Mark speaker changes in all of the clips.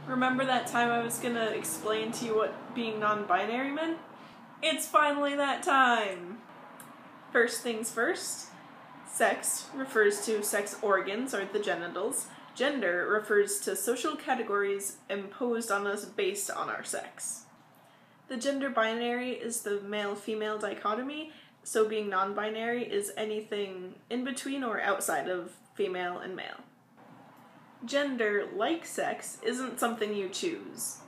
Speaker 1: Remember that time I was gonna explain to you what being non-binary meant? It's finally that time! First things first, sex refers to sex organs, or the genitals. Gender refers to social categories imposed on us based on our sex. The gender binary is the male-female dichotomy, so being non-binary is anything in between or outside of female and male. Gender, like sex, isn't something you choose.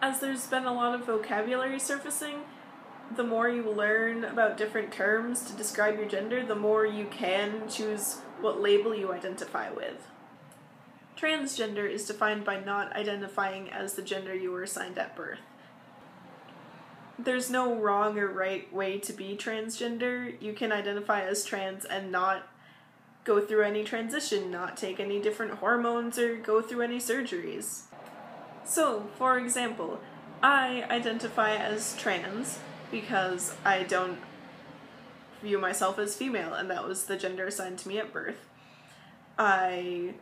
Speaker 1: As there's been a lot of vocabulary surfacing, the more you learn about different terms to describe your gender, the more you can choose what label you identify with. Transgender is defined by not identifying as the gender you were assigned at birth. There's no wrong or right way to be transgender. You can identify as trans and not go through any transition, not take any different hormones, or go through any surgeries. So, for example, I identify as trans because I don't view myself as female, and that was the gender assigned to me at birth. I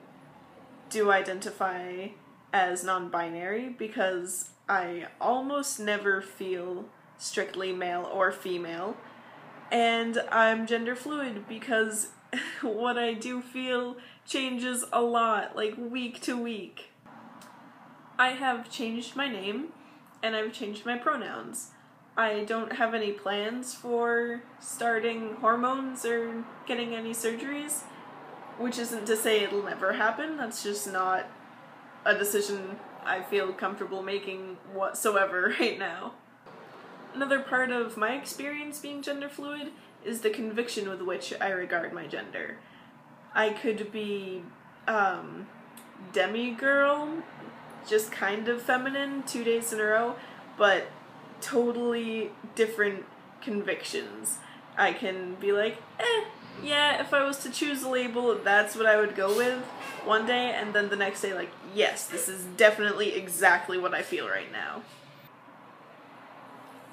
Speaker 1: do identify as non-binary because I almost never feel strictly male or female, and I'm gender fluid because what I do feel changes a lot, like week to week. I have changed my name, and I've changed my pronouns. I don't have any plans for starting hormones or getting any surgeries, which isn't to say it'll never happen. That's just not a decision I feel comfortable making whatsoever right now. Another part of my experience being gender fluid is the conviction with which I regard my gender. I could be demi-girl, just kind of feminine 2 days in a row, but totally different convictions. I can be like, yeah, if I was to choose a label, that's what I would go with one day, and then the next day, like, yes, this is definitely exactly what I feel right now.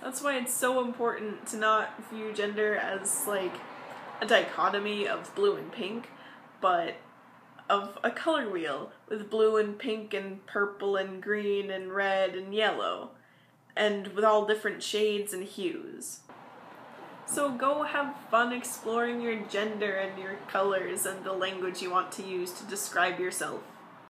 Speaker 1: That's why it's so important to not view gender as, like, a dichotomy of blue and pink, but of a color wheel with blue and pink and purple and green and red and yellow, and with all different shades and hues. So go have fun exploring your gender and your colors and the language you want to use to describe yourself.